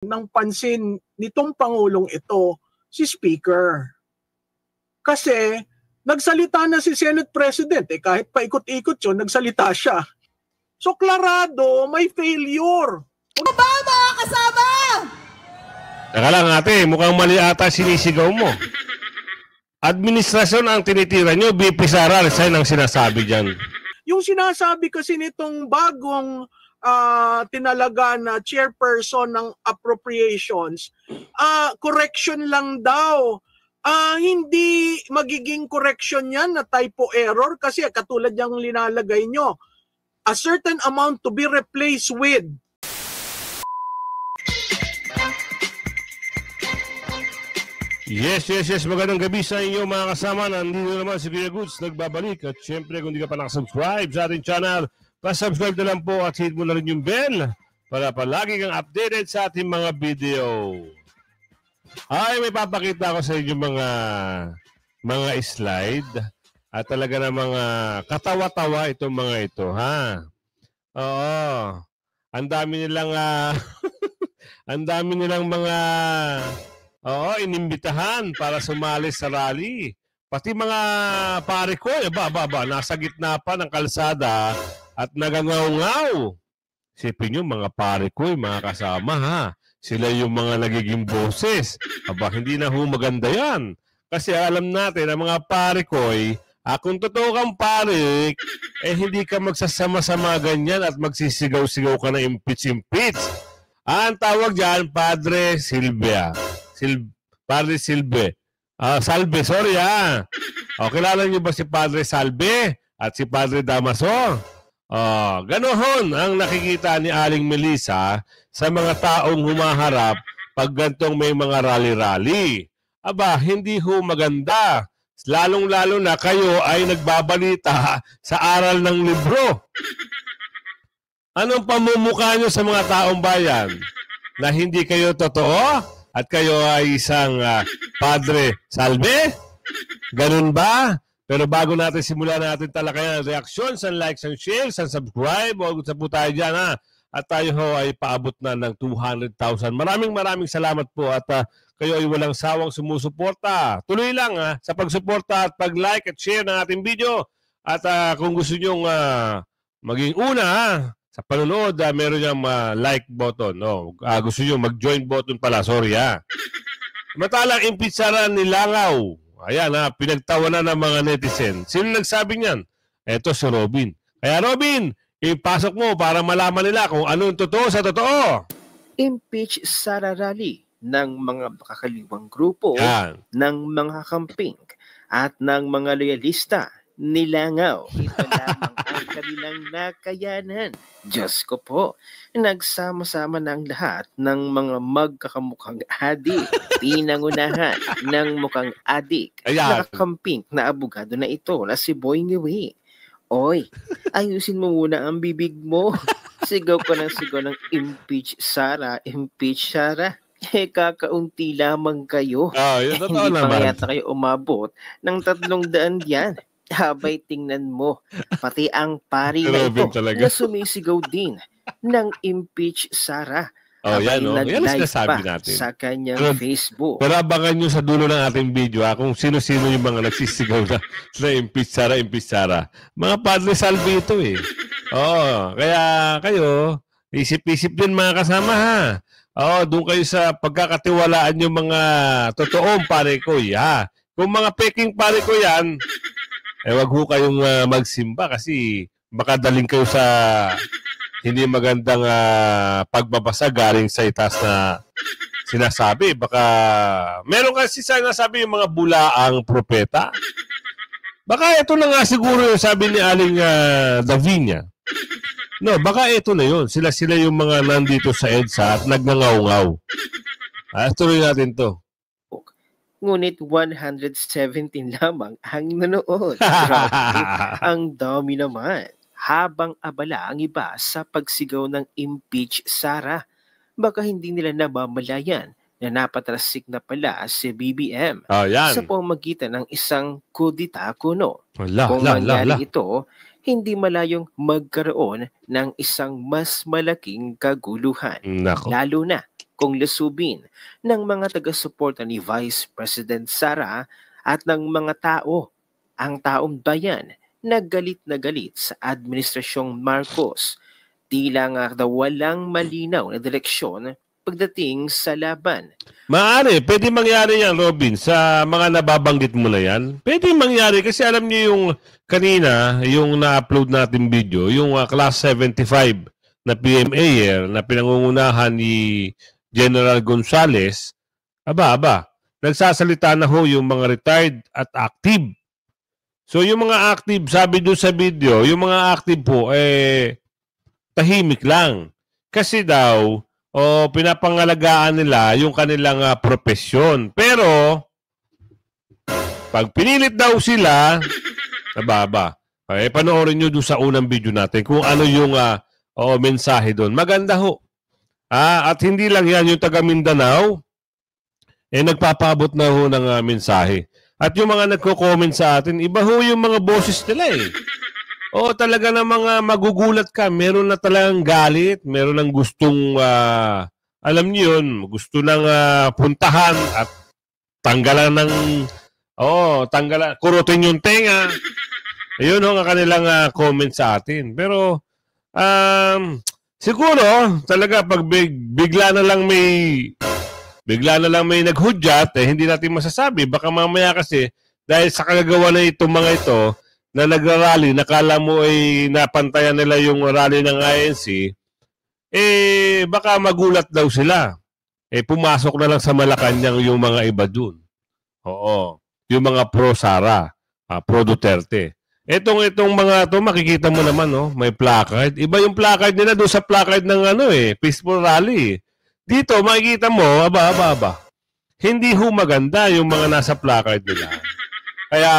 ng pansin nitong Pangulong ito si Speaker. Kasi nagsalita na si Senate President, kahit paikot-ikot yun, nagsalita siya. So klarado, may failure. Ano ba mga kasama? Teka lang ate, mukhang mali ata sinisigaw mo. Administrasyon ang tinitira nyo, BP Sara, resign ang sinasabi dyan. Yung sinasabi kasi nitong bagong tinalaga na chairperson ng appropriations, correction lang daw. Hindi magiging correction yan na typo error kasi katulad yung linalagay nyo. A certain amount to be replaced with. Yes. Magandang gabi sa inyo mga kasama. Nandito naman si Kuya Goods, nagbabalik. At syempre kung di ka pa nakasubscribe sa ating channel, pa-subscribe na lang po at hit mo na rin yung bell para palagi kang updated sa ating mga video. Ay, may papakita ko sa inyo mga slide at talaga na mga katawa-tawa itong mga ito, ha? Oo. Ang dami nilang ang dami nilang mga inimbitahan para sumali sa rally. Pati mga pare ko, nasa gitna pa ng kalsada at nagangaw-ngaw. Sipin nyo, mga pare ko, mga kasama, ha? Sila yung mga nagiging boses. Hindi na maganda yan. Kasi alam natin, ang mga pare ko, kung totoo kang pare, hindi ka magsasama-sama ganyan at magsisigaw-sigaw ka na impeach. Ang tawag dyan, Padre Silvia. Padre Silve. Salve, sorry kilala niyo ba si Padre Salve at si Padre Damaso? Ganoon ang nakikita ni Aling Melissa sa mga taong humaharap pag gantong may mga rally-rally. Hindi maganda. Lalong-lalo na kayo ay nagbabalita sa aral ng libro. Anong pamumukha nyo sa mga taong bayan? Na hindi kayo totoo? At kayo ay isang Padre Salve? Ganun ba? Pero bago natin simulan natin talakayan ang reaksyon, sa likes, ang shares, ang subscribe, huwag sa po tayo dyan, ha? At tayo ay paabot na ng 200,000. Maraming salamat po at kayo ay walang sawang sumusuporta. Tuloy lang sa pagsuporta at pag-like at share ng ating video. At kung gusto nyong maging una sa panonood, meron niyang like button. Gusto nyo mag-join button pala, sorry Matalang impitsaran ni Langaw. Ayan pinagtawanan ng mga netizen. Sino nagsabi niyan? Eto si Robin. Kaya Robin, ipasok mo para malaman nila kung ano yung totoo sa totoo. Impeach Sara rally ng mga kakaliwang grupo, ng mga camping at ng mga loyalista ni Langaw. Ito lamang ang kanilang nakayanan. Diyos ko po, nagsama-sama ng lahat ng mga magkakamukhang adik, pinangunahan ng mukhang adik, nakakamping na abogado na ito na si Boy Ngiwi. Oy, ayusin mo muna ang bibig mo. Sigaw ko ng sigaw ng impeach Sara, impeach Sara. Kakaunti lamang kayo. Yun, totoo hindi naman. pa yata kayo umabot ng 300 yan. Habay tingnan mo, pati ang pari na ito na sumisigaw din ng impeach Sara. Yan ang sinasabi natin sa kanyang Facebook. Pero abangan nyo sa dulo ng ating video kung sino-sino yung mga nagsisigaw na impeach Sara. Mga Padre Salve ito kaya kayo, isip-isip din mga kasama doon kayo sa pagkakatiwalaan yung mga totoong pare ko Kung mga peking pare ko yan, wag ho kayong magsimba kasi baka daling kayo sa hindi magandang pagbabasa galing sa itaas na sinasabi. Baka meron kasi sinasabi yung mga bulaang propeta. Baka ito na nga siguro yung sabi ni Aling Davinia. No, baka ito na yun. Sila yung mga nandito sa EDSA at nagngangaw-ngaw. Tuloy natin to. Ngunit 117 lamang ang nanood. Ang dami naman. Habang abala ang iba sa pagsigaw ng impeach Sara, baka hindi nila namamalayan na napatrasik na pala si BBM sa pamamagitan ng isang kudita kuno. Kung mangyari ito, hindi malayong magkaroon ng isang mas malaking kaguluhan. Nako. Lalo na kung lusubin ng mga taga-suporta ni Vice President Sara at ng mga tao, ang taong bayan na galit sa Administrasyong Marcos. Tila nga daw walang malinaw na direksyon pagdating sa laban. Maaari, pwede mangyari yan, Robin, sa mga nababanggit mo na yan. Pwede mangyari kasi alam niyo yung kanina, yung na-upload natin video, yung Class 75 na PMA na pinangungunahan ni General Gonzales, nagsasalita na ho yung mga retired at active. So yung mga active, sabi doon sa video, yung mga active po, tahimik lang. Kasi daw, pinapangalagaan nila yung kanilang propesyon. Pero, pag pinilit daw sila, panoorin nyo doon sa unang video natin kung ano yung mensahe doon. Maganda ho. At hindi lang yan, yung taga Mindanao, nagpapabot na ho ng mensahe. At yung mga nagko-comment sa atin, iba ho yung mga boses nila talaga na mga magugulat ka. Meron na talagang galit, meron ng gustong, alam niyo yun, gusto nang puntahan at tanggalan kurutin yung tenga. Ayun ho ang kanilang comment sa atin. Pero, siguro, talaga pag bigla na lang may naghudyat, hindi natin masasabi. Baka mamaya kasi, dahil sa kagagawa na itong mga ito, na nagrarally, nakala mo ay napantayan nila yung rally ng INC, baka magulat daw sila. Pumasok na lang sa Malacanang yung mga iba dun. Oo. Yung mga pro-Sara, pro-Duterte. Itong mga to makikita mo naman, may placard. Iba yung placard nila doon sa placard ng peaceful rally. Dito, makikita mo, hindi ho maganda yung mga nasa placard nila. Kaya,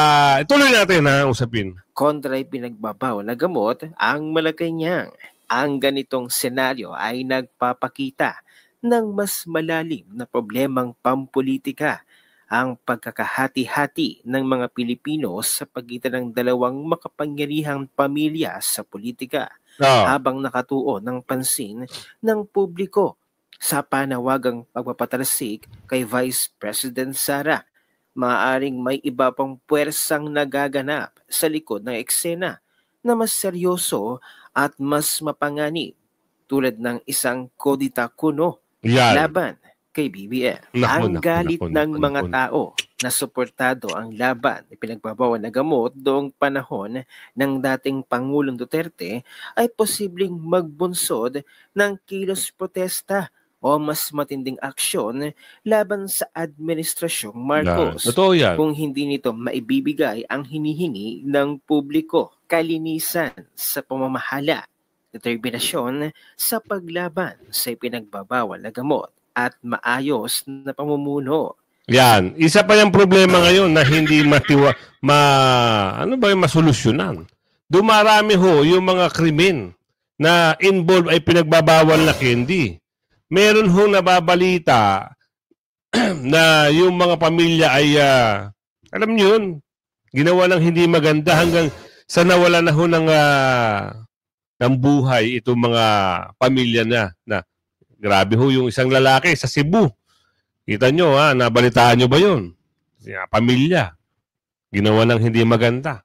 ituloy natin usapin. Kontra'y pinagbabaw na gamot ang Malacanang. Ang ganitong senaryo ay nagpapakita ng mas malalim na problemang pampolitika, ang pagkakahati-hati ng mga Pilipino sa pagitan ng dalawang makapangyarihang pamilya sa politika, habang nakatuon ng pansin ng publiko sa panawagang pagpapatalsik kay Vice President Sara. Maaaring may iba pang puwersang nagaganap sa likod ng eksena na mas seryoso at mas mapanganib, tulad ng isang kodita kuno laban kay BBM. Ang galit ng mga tao na suportado ang laban na pinagbabawan na gamot doong panahon ng dating Pangulong Duterte ay posibleng magbunsod ng kilos protesta o mas matinding aksyon laban sa Administrasyong Marcos. Totoo yan. Kung hindi nito maibibigay ang hinihingi ng publiko, kalinisan sa pamamahala, determinasyon sa paglaban sa ipinagbabawal na gamot, at maayos na pamumuno. Yan. Isa pa yung problema ngayon na hindi masolusyonan. Dumarami ho yung mga krimen na involved ay pinagbabawal na candy. Meron ho nababalita na yung mga pamilya ay, alam niyo yun, ginawa ng hindi maganda hanggang sa nawala na ho ng buhay itong mga pamilya na grabe ho yung isang lalaki sa Cebu. Kita nyo, nabalitaan nyo ba yun? Pamilya. Ginawa ng hindi maganda.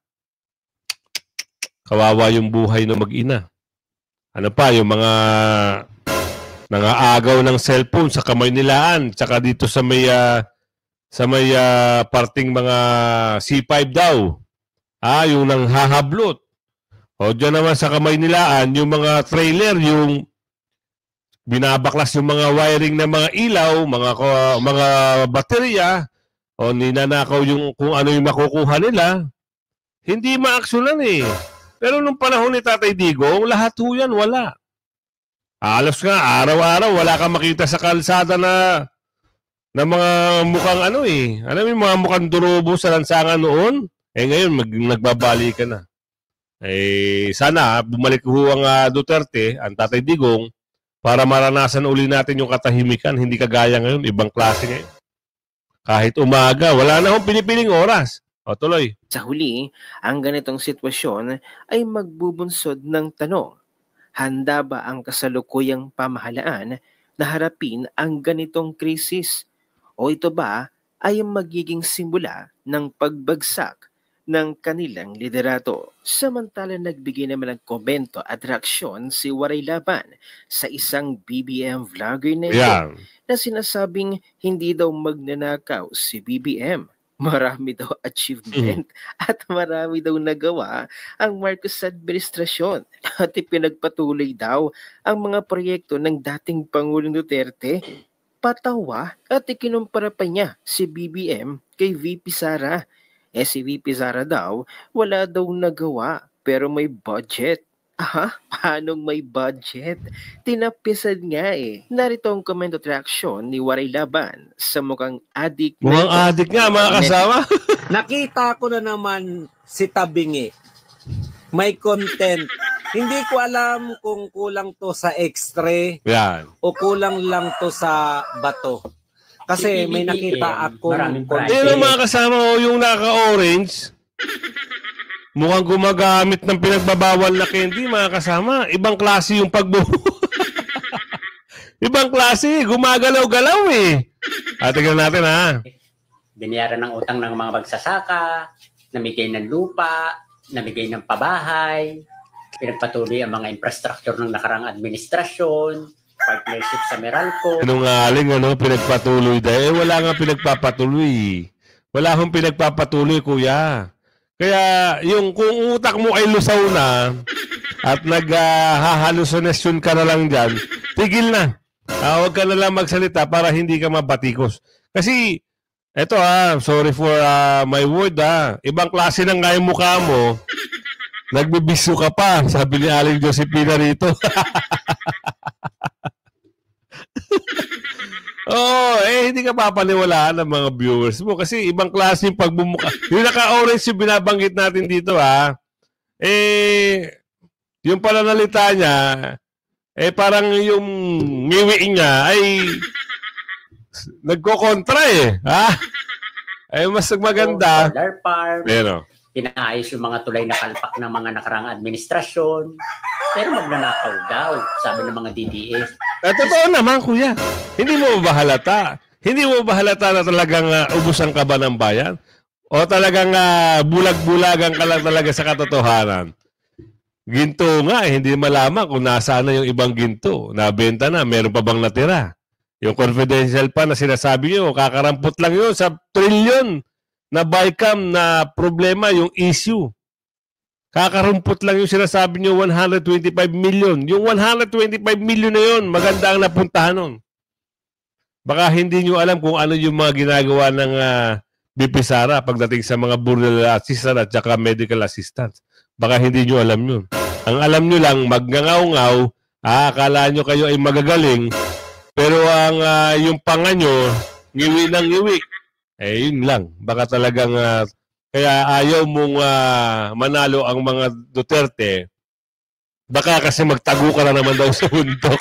Kawawa yung buhay ng mag-ina. Ano pa, yung mga nangaagaw ng cellphone sa kamay nilaan, tsaka dito sa may parting mga C5 daw. Yung nanghahablot. O dyan naman sa kamay nilaan, yung mga trailer, yung binabaklas yung mga wiring ng mga ilaw, mga baterya, o ninanakaw yung kung ano yung makukuha nila. Hindi maaksyonan Pero nung panahon ni Tatay Digong, lahat ho yan wala. Alos nga, araw-araw, wala kang makita sa kalsada na mga mukhang Alam mo yung mga mukhang durobo sa lansangan noon? Ngayon, nagbabali ka na. Sana, bumalik ho ang Duterte, ang Tatay Digong, para maranasan uli natin yung katahimikan. Hindi kagaya ngayon, ibang klase ngayon. Kahit umaga, wala na akong pinipiling oras. O, tuloy. Sa huli, ang ganitong sitwasyon ay magbubunsod ng tanong, handa ba ang kasalukuyang pamahalaan na harapin ang ganitong krisis? O ito ba ay magiging simula ng pagbagsak ng kanilang liderato? Samantala nagbigay naman ng komento at reaksyon si Waray Laban sa isang BBM vlogger na ito na sinasabing hindi daw magnanakaw si BBM. Marami daw achievement at marami daw nagawa ang Marcos administrasyon at ipinagpatuloy daw ang mga proyekto ng dating Pangulong Duterte. Patawa at ikinumpara pa niya si BBM kay VP Sara. Si VP Sara daw wala daw nagawa pero may budget. Paanong may budget? Tinapisan nga Narito ang comment at reaksyon ni Waray Laban sa mukhang adik. Mukhang adik nga mga kasama. Nakita ko na naman si Tabingi. May content. Hindi ko alam kung kulang to sa X-ray o kulang lang to sa bato. Kasi may nakita akong content. Ayun mga kasama, yung naka-orange. Mukhang gumagamit ng pinagbabawal na candy, mga kasama. Ibang klase yung Ibang klase, gumagalaw-galaw tingnan natin Binayaran ng utang ng mga magsasaka, namigay ng lupa, namigay ng pabahay, pinagpatuloy ang mga infrastructure ng nakarang administrasyon, partnership sa Meralco. Sinungaling, pinagpatuloy dahil wala nga pinagpapatuloy. Wala akong pinagpapatuloy, kuya. Kaya yung kung utak mo ay lusaw na at naghahalusinasyon ka na lang dyan, tigil na. Huwag ka na lang magsalita para hindi ka mabatikos. Kasi, eto sorry for my word ibang klase ng nga yung mukha mo, nagbibiso ka pa, sabi ni Aling Josepina rito. Hindi ka papaniwalaan ng mga viewers mo kasi ibang klase yung pagbumuka. Yung naka-orange yung binabanggit natin dito yung pananalita niya parang yung ngiwi niya ay nagko-kontra mas maganda. Solar farm. Pinaayos yung mga tulay na kalpak ng mga nakarang administrasyon. Pero magnanakaw daw, sabi ng mga DDS. Totoo naman, kuya. Hindi mo ba halata? Hindi mo ba halata na talagang ubusan ka ba ng bayan? O talagang bulag-bulagan ka lang talaga sa katotohanan? Ginto nga, hindi malaman kung nasaan na yung ibang ginto. Nabenta na, meron pa bang natira? Yung confidential pa na sinasabi nyo, kakarampot lang yun sa trilyon na BICAM na problema, yung issue. Kakarumpot lang yung sinasabi nyo, 125 million. Yung 125 million na yun, maganda ang napuntahan nun. Baka hindi nyo alam kung ano yung mga ginagawa ng BP Sara pagdating sa mga burial assistant at saka medical assistant. Baka hindi nyo alam yun. Ang alam nyo lang, magngangaw-ngaw, akala nyo kayo ay magagaling, pero ang yung panga nyo, ngiwi ng ngiwi. Yun lang. Baka talagang kaya ayaw mong manalo ang mga Duterte. Baka kasi magtago ka na naman daw sa bundok.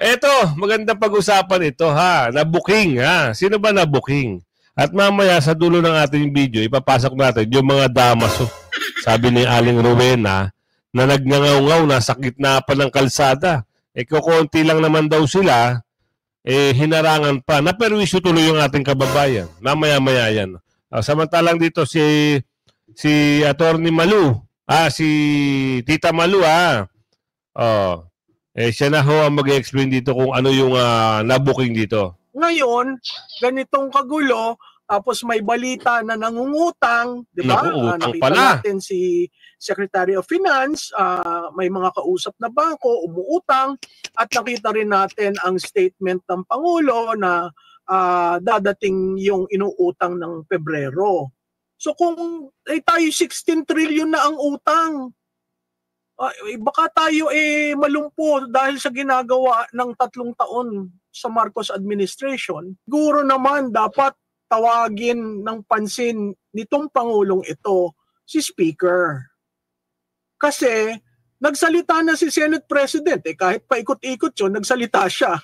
Eto, magandang pag-usapan ito Nabuking Sino ba nabuking? At mamaya sa dulo ng ating video, ipapasok natin yung mga damaso. Sabi ni Aling Rowena na nagngangaw-ngaw na sa gitna pa ng kalsada. Kukunti lang naman daw sila. Hinarangan pa. Naperwisyo tuloy yung ating kababayan. Mamaya-maya yan. Samantalang dito si Attorney Malu, si Tita Malu, siya na ho ang mag-explain dito kung ano yung nabuking dito. Ngayon, ganitong kagulo, tapos may balita na nangungutang, di ba? Nakita natin si Secretary of Finance, may mga kausap na bangko, umuutang, at nakita rin natin ang statement ng Pangulo na dadating yung inuutang ng Pebrero. So kung tayo 16 trillion na ang utang, baka tayo malumpo dahil sa ginagawa ng 3 taon sa Marcos administration. Siguro naman dapat tawagin ng pansin nitong Pangulong ito si Speaker. Kasi nagsalita na si Senate President, kahit paikot-ikot yun, nagsalita siya.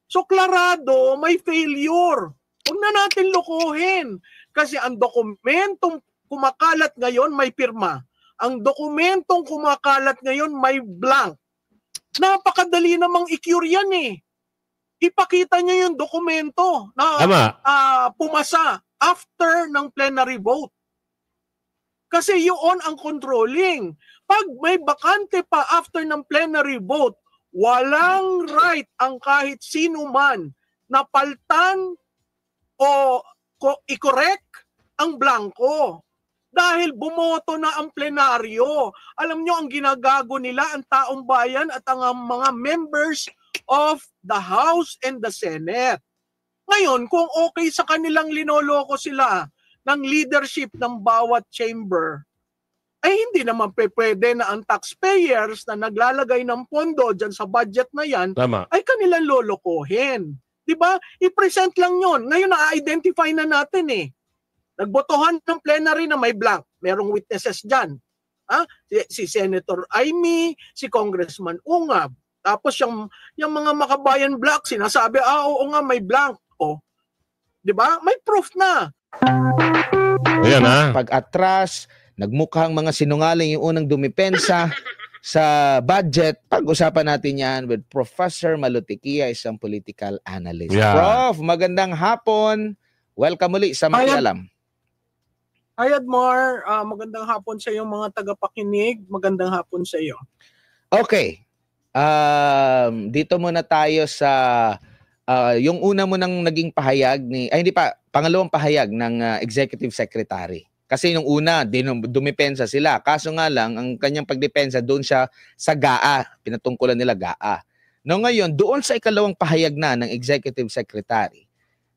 So klarado, may failure. Huwag na natin lokohin. Kasi ang dokumentong kumakalat ngayon may pirma. Ang dokumentong kumakalat ngayon may blank. Napakadali namang i-cure yan eh. Ipakita niya yung dokumento na pumasa after ng plenary vote. Kasi yun ang controlling. Pag may bakante pa after ng plenary vote, walang right ang kahit sino man na paltan o i-correct ang blanco. Dahil bumoto na ang plenaryo. Alam nyo, ang ginagago nila, ang taong bayan at ang mga members of the House and the Senate. Ngayon, kung okay sa kanilang linoloko sila ng leadership ng bawat chamber, ay hindi naman pwede na ang taxpayers na naglalagay ng pondo dyan sa budget na yan, ay kanilang lolokohin. Diba? I-present lang yon. Ngayon, na-identify na natin eh. Nagbotohan ng plenary na may blank. Merong witnesses dyan. Si Senator Amy, si Congressman Ungab. Tapos yung mga makabayan black, sinasabi, oo nga, may blank. O, diba? May proof na. Ayan ha. Pag-atras, nagmukhang mga sinungaling yung unang dumipensa sa budget. Pag-usapan natin yan with Professor Malutikia, isang political analyst. Yeah. Prof, magandang hapon. Welcome muli sa Makialam. Hi, Admar. Magandang hapon sa iyong mga tagapakinig. Magandang hapon sa iyo. Okay. Dito muna tayo sa yung una mo nang naging pahayag pangalawang pahayag ng Executive Secretary. Kasi nung una, dumipensa sila. Kaso nga lang, ang kanyang pagdepensa doon siya sa GAA. Pinatungkulan nila GAA. No, ngayon, doon sa ikalawang pahayag na ng Executive Secretary,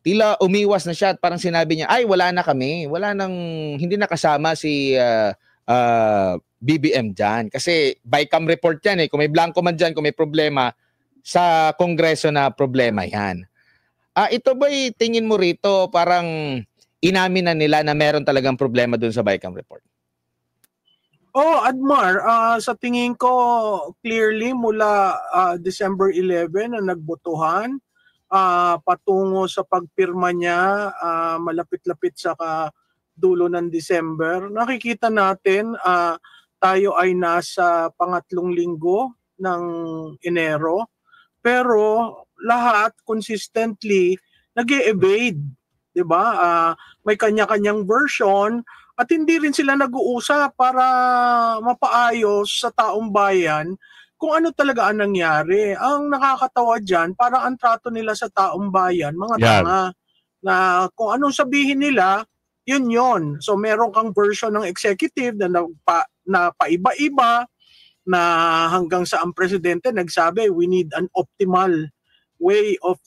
tila umiwas na siya at parang sinabi niya, ay, wala na kami. Hindi na kasama si BBM dyan. Kasi bycam report yan eh. Kung may blanco man dyan, kung may problema, sa Kongreso na problema yan. Ito ba'y tingin mo rito parang inamin na nila na meron talagang problema dun sa bycam report? Admar, sa tingin ko clearly mula December 11 na nagbotohan patungo sa pagpirma niya malapit-lapit sa dulo ng December, nakikita natin tayo ay nasa pangatlong linggo ng Enero, pero lahat consistently nag-e-evade. Diba? May kanya-kanyang version at hindi rin sila nag-uusap para mapaayos sa taong bayan kung ano talaga ang nangyari. Ang nakakatawa dyan, parang ang trato nila sa taong bayan, mga tanga, na kung anong sabihin nila, yun. So meron kang version ng executive na paiba-iba na hanggang sa ang presidente nagsabi, we need an optimal way of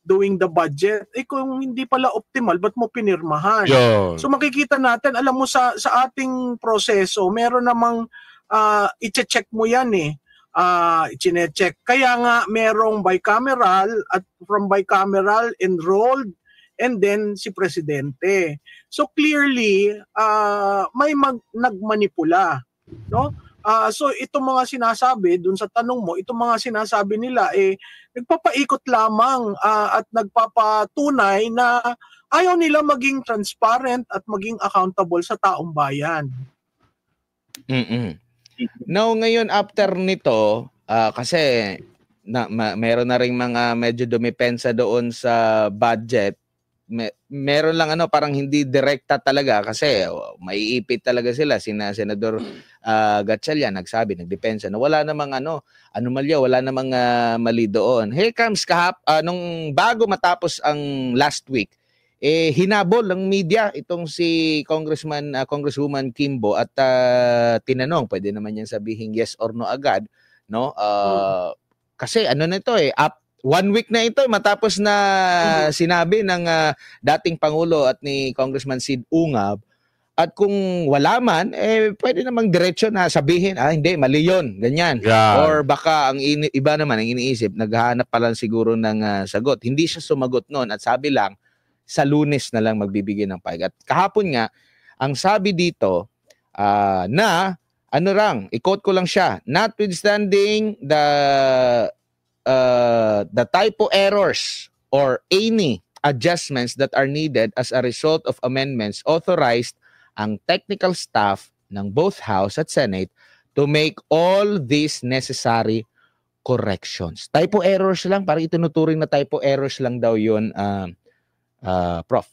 doing the budget. Kung hindi pala optimal, ba't mo pinirmahan? So makikita natin, alam mo sa ating proseso, meron namang i-check mo yan eh. I-check. Kaya nga merong bicameral at from bicameral enrolled and then si presidente. So clearly, may nagmanipula. No? So itong mga sinasabi, dun sa tanong mo, itong mga sinasabi nila, nagpapaikot lamang at nagpapatunay na ayaw nila maging transparent at maging accountable sa taong bayan. Now, ngayon after nito, kasi meron na ring mga medyo dumipensa doon sa budget, meron lang parang hindi direkta talaga kasi maiipit talaga sila. Senador Gatchalian nagsabi, nagdepensa na wala namang anomalya, wala namang mali doon. Here comes nung bago matapos ang last week, hinabol ng media itong si Congresswoman Kimbo at tinanong, pwede naman niyang sabihin yes or no agad, no? Kasi nito up 1 week na ito matapos na sinabi ng dating Pangulo at ni Congressman Sid Ungab, at kung wala man, pwede namang diretso na sabihin, hindi, mali yun, ganyan. Yeah. Or baka ang iba naman ang iniisip, naghahanap pa lang siguro ng sagot. Hindi siya sumagot noon at sabi lang, sa Lunes na lang magbibigay ng pahayag. At kahapon nga, ang sabi dito, i-quote ko lang siya, notwithstanding the typo errors or any adjustments that are needed as a result of amendments, authorized ang technical staff ng both House at Senate to make all these necessary corrections. Typo errors lang, parang itinuturing na typo errors lang daw yun, Prof.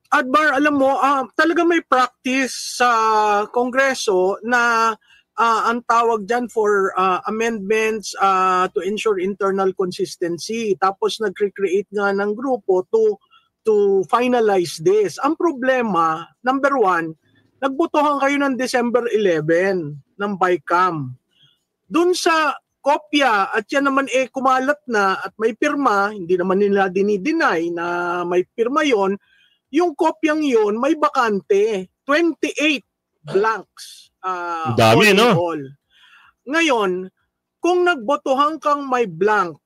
Adbar, alam mo, talaga may practice sa Kongreso na ang tawag dyan for amendments to ensure internal consistency. Tapos nag-create nga ng grupo to finalize this. Ang problema, number one, nagbotohan kayo ng December 11 ng BICAM. Doon sa kopya at yan naman kumalat na at may pirma, hindi naman nila dinideny na may pirma yon. Yung kopyang yon may bakante, 28 blanks. Dami, no? All. Ngayon, kung nagbotohan kang may blank,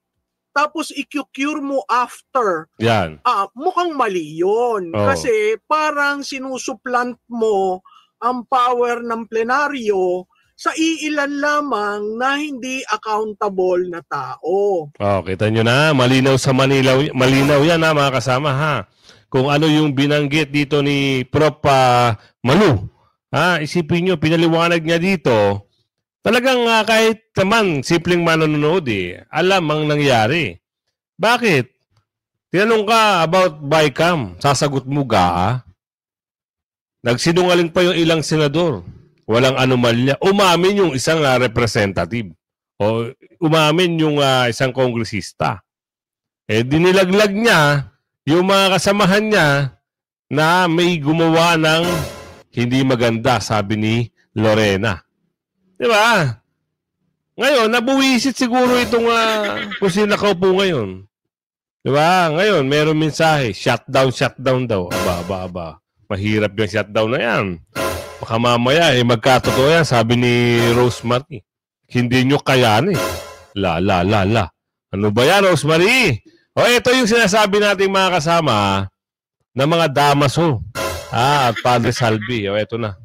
tapos i-cure mo after, yan. Mukhang mali yun. Oh. Kasi parang sinusuplant mo ang power ng plenaryo sa iilan lamang na hindi accountable na tao. Kita nyo na, malinaw sa malinaw yan ha, mga kasama ha. Kung ano yung binanggit dito ni Prof. Manu. Isipin nyo, pinaliwanag niya dito, talagang kahit naman simpleng manonood alam ang nangyari. Bakit? Tinanong ka about BICAM, sasagot mo Nagsinungaling pa yung ilang senador. Walang anomalya. Umamin yung isang representative. O umamin yung isang kongresista. Dinilaglag niya yung mga kasamahan niya na may gumawa ng hindi maganda, sabi ni Lorena. Di ba? Ngayon, nabuwisit siguro itong kung sino nakaupo ngayon. Di ba? Ngayon, meron mensahe. Shutdown daw. Aba. Mahirap yung shutdown na yan. Baka mamaya, magkatotoo yan, sabi ni Rosemary. Hindi nyo kayanin. La. Ano ba yan, Rosemary? Ito yung sinasabi nating mga kasama ng mga damaso. At Padre Salvi. Ito na.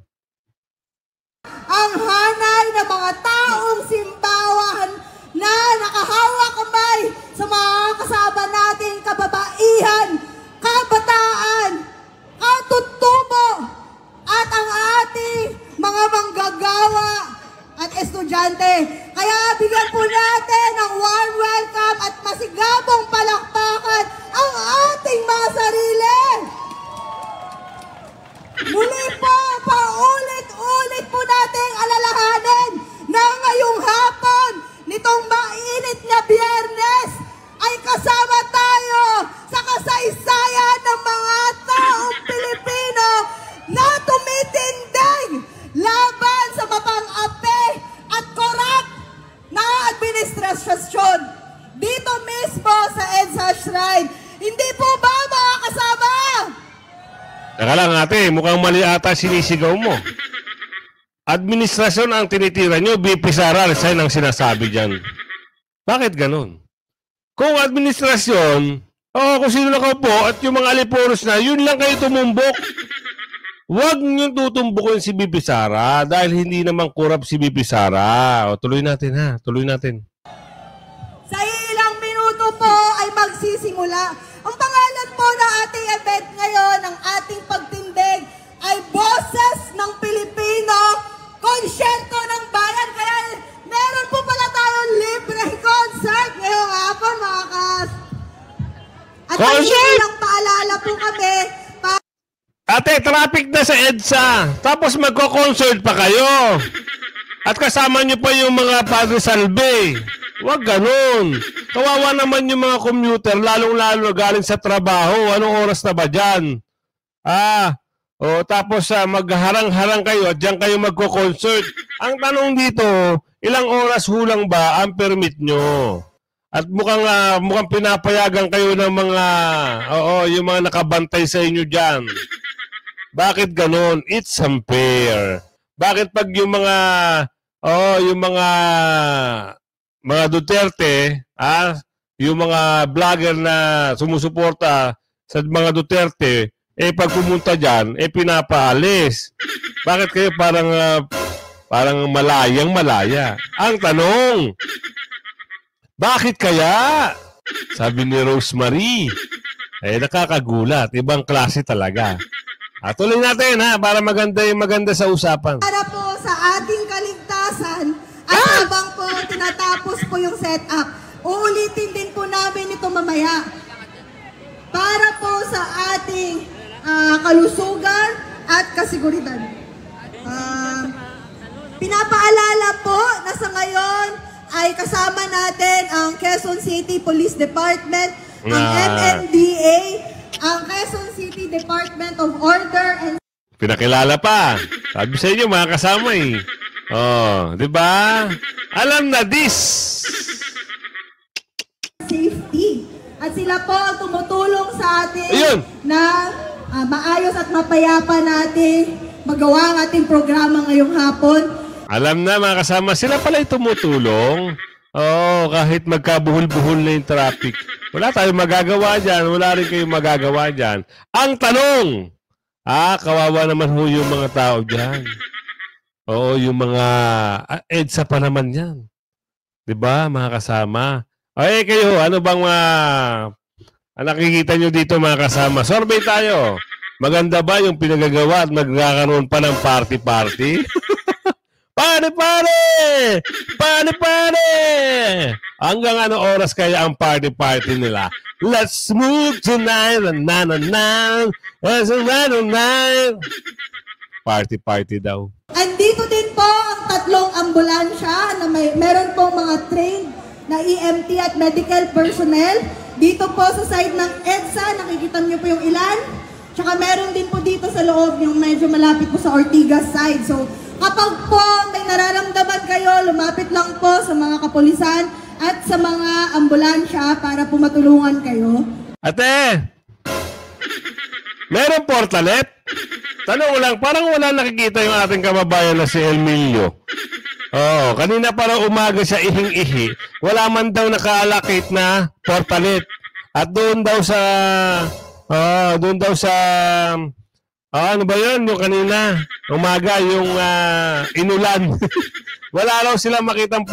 Ang hanay ng mga taong simbahan na nakahawak kamay sa mga kasama nating kababaihan, kabataan, katutubo, at ang ating mga manggagawa at estudyante. Kaya bigyan po natin ng warm welcome at masigabong palakpakan ang ating mga sarili. Muli po, paulit-ulit po nating alalahanin na ngayong hapon, nitong mainit na Biyernes, ay kasama tayo sa kasaysayan ng mga taong Pilipino na tumitindig laban sa mapang-api at korap na administrasyon dito mismo sa EDSA Shrine. Hindi po ba mga kasama? Teka lang ate, mukhang mali ata sinisigaw mo. Administrasyon ang tinitira nyo, BP Sara, resign ang sinasabi dyan. Bakit ganun? Kung administrasyon, kung sino nakaupo at yung mga aliporos na, yun lang kayo tumumbok. Huwag nyo tutumbukin si BP Sara dahil hindi naman kurap si BP Sara. Tuloy natin ha, tuloy natin. Sa ilang minuto po ay magsisimula. Ang pangalan po ng ating event ngayon, ng ating pagtindig, ay Boses ng Pilipino, Konsyerto ng Bayan. Kaya meron po pala tayong libreng concert ngayong hapon, mga kas. At lang paalala po kami. Ate, traffic na sa EDSA. Tapos magko-concert pa kayo. At kasama nyo pa yung mga Padre Salvi. Huwag ganun. Kawawa naman yung mga commuter, lalong-lalo galing sa trabaho. Anong oras na ba dyan? Tapos magharang-harang kayo at dyan kayo magko-concert. Ang tanong dito, ilang oras hulang ba ang permit nyo? At mukhang pinapayagan kayo ng mga, yung mga nakabantay sa inyo dyan. Bakit ganun? It's unfair. Bakit pag yung mga Duterte, yung mga vlogger na sumusuporta sa mga Duterte, pag pumunta dyan, pinapaalis. Bakit kayo parang malaya? Ang tanong, bakit kaya? Sabi ni Rosemary. Nakakagulat. Ibang klase talaga. Tuloy natin para maganda sa usapan. Para po sa ating kaligtasan at habang po tinatapos po yung set up. Uulitin din po namin ito mamaya. Para po sa ating kalusugan at kasiguridad. Pinapaalala po na sa ngayon ay kasama natin ang Quezon City Police Department, ang MMDA, ang Quezon City Department of Order and Pinakilala pa. Sabi sa inyo, mga kasama eh. Oh, di ba? Alam na this. Safety. At sila po ang tumutulong sa atin Ayun. na maayos at mapayapa natin magawa ang ating programa ngayong hapon. Alam na mga kasama, sila pala yung tumutulong. Oh, kahit magkabuhol-buhol na yung traffic. Wala tayong magagawa dyan. Wala rin kayong magagawa dyan. Ang tanong, kawawa naman ho yung mga tao dyan. Oo, yung mga EDSA pa naman yan. Diba, mga kasama? Okay, kayo, ano bang nakikita nyo dito, mga kasama? Survey tayo. Maganda ba yung pinagagawa at magkakaroon pa ng party-party? Party-party! Party-party! Hanggang ano oras kaya ang party-party nila? Let's move tonight. Na-na-na. Party-party daw. Andito din po ang 3 ambulansya na meron pong mga trained na EMT at medical personnel. Dito po sa side ng EDSA, nakikita niyo po yung ilan. Tsaka meron din po dito sa loob yung medyo malapit po sa Ortigas side. So kapag po may nararamdaman kayo, lumapit lang po sa mga kapulisan at sa mga ambulansya para po matulungan kayo. Ate, meron portalet? Tanong lang, parang wala nakikita yung ating kababayan na si Emilio. Oo, kanina parang umaga siya ihing-ihi. Wala man daw nakaalakit na portalet. At doon daw sa ano ba yun? Yung kanina, umaga, yung inulan. Wala raw sila makitang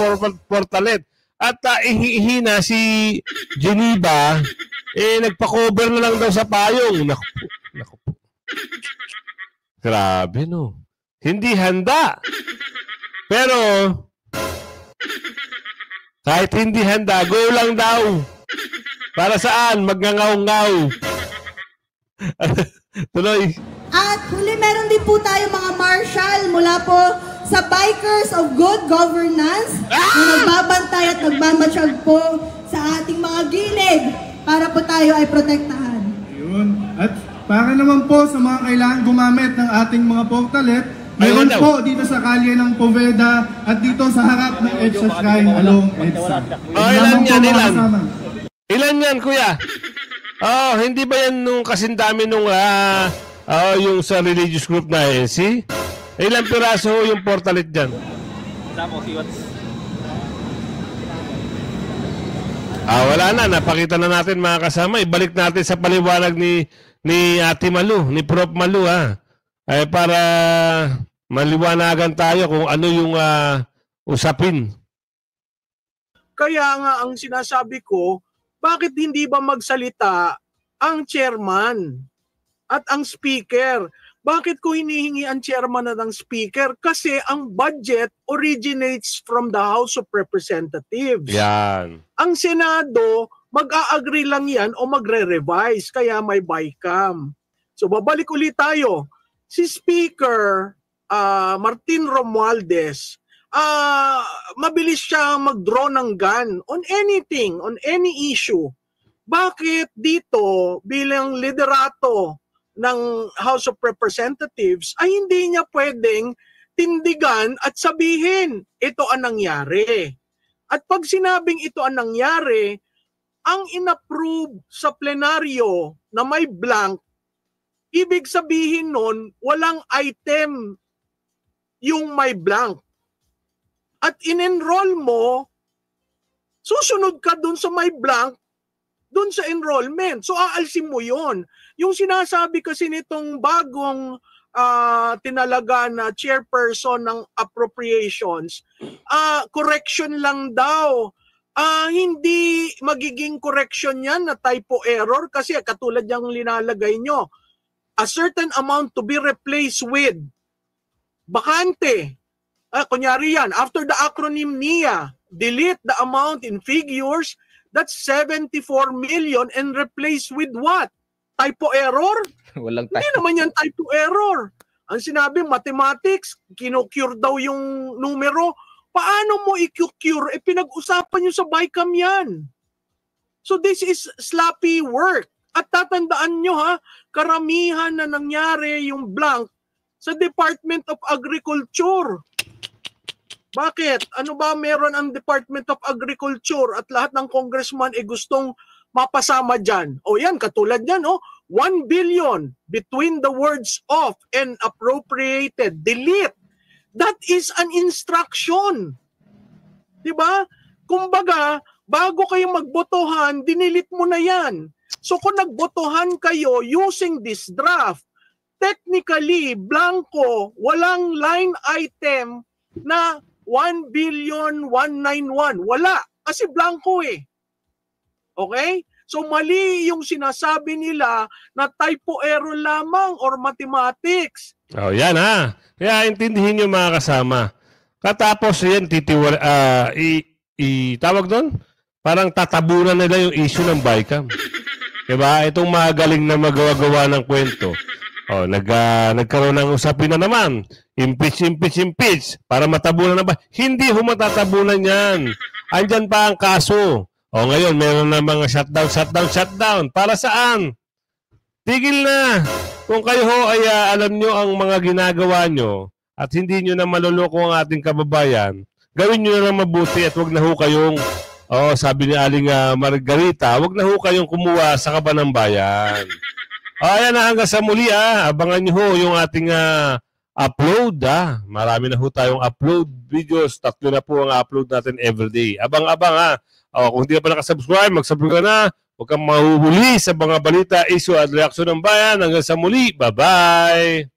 portalet. At ihi na si Geneva, nagpa-cover na lang daw sa payong. Naku po. Grabe, no? Hindi handa. Pero, kahit hindi handa, go lang daw. Para saan? Magngangaw-ngaw. Tuloy. At huli, meron din po tayo mga marshal mula po sa Bikers of Good Governance na nagbabantay at nagmamatsyag po sa ating mga gilid para po tayo ay protektahan. Yun. At para naman po sa mga kailangan gumamit ng ating mga portalet, meron po dito sa kalye ng Poveda at dito sa harap ng EDSA Shrine along EDSA. Ilan yan? Ilan yan, kuya? Hindi ba yan nung kasindami nung yung sa religious group na ANC? Ilang piraso yung portalet dyan? Wala na. Napakita na natin, mga kasama. Ibalik natin sa paliwanag ni Ate Malu, ni Prof. Malu, para maliwanagan tayo kung ano yung usapin. Kaya nga ang sinasabi ko, bakit hindi ba magsalita ang chairman at ang speaker? Bakit ko hinihingi ang chairman at ang speaker? Kasi ang budget originates from the House of Representatives. Yan. Ang Senado, mag-a-agree lang yan o magre-revise, kaya may BICAM. So babalik ulit tayo. Si Speaker Martin Romualdez, mabilis siya mag-draw ng gun on anything, on any issue. Bakit dito bilang liderato ng House of Representatives ay hindi niya pwedeng tindigan at sabihin ito ang nangyari? At pag sinabing ito ang nangyari, ang inapprove sa plenaryo na may blank, ibig sabihin nun walang item yung may blank. At in-enroll mo, susunod ka dun sa may blank, dun sa enrollment. So aalsin mo yon. Yung sinasabi kasi nitong bagong tinalaga na chairperson ng appropriations, correction lang daw. Hindi magiging correction yan na typo error kasi katulad yung linalagay nyo. A certain amount to be replaced with bakante. Kunyari yan, after the acronym NIA, delete the amount in figures, that's 74 million and replace with what? Typo error? Walang Hindi naman yan typo error. Ang sinabi, mathematics, kinocure daw yung numero. Paano mo i-cure? Pinag-usapan nyo sa BICAM yan. So this is sloppy work. At tatandaan nyo ha, karamihan na nangyari yung blank sa Department of Agriculture. Bakit? Ano ba meron ang Department of Agriculture at lahat ng congressman gustong mapasama dyan? O yan, katulad yan, 1 billion between the words of and appropriated. Delete. That is an instruction. Diba? Kumbaga, bago kayo magbotohan, dinilit mo na yan. So kung nagbotohan kayo using this draft, technically, blanco, walang line item na 1,191,000,000. Wala. Kasi blanco eh. Okay? So mali yung sinasabi nila na typo error lamang or mathematics. Oh, yan ha. Kaya intindihin nyo mga kasama. Katapos yan, tawag doon? Parang tatabunan nila yung issue ng BICAM. Diba? Itong magaling na magawa-gawa ng kwento. Oh, nagkaroon ng usapin na naman. Impeach. Para matabunan na ba? Hindi matatabunan yan. Andyan pa ang kaso. O ngayon, meron na mga shutdown. Para saan? Tigil na. Kung kayo ay alam nyo ang mga ginagawa nyo at hindi nyo na maluloko ang ating kababayan, gawin nyo na mabuti at wag na ho kayong, sabi ni Aling Margarita, wag na ho kayong kumuha sa kaban ng bayan. Ayan na, hanggang sa muli abangan nyo ho yung ating upload. Marami na ho tayong upload videos. 3 na po ang upload natin everyday. Abang-abang kung hindi ka pa nakasubscribe, mag-subscribe ka na. Huwag kang mahuhuli sa mga balita, issue at reaksyon ng bayan. Hanggang sa muli. Bye-bye!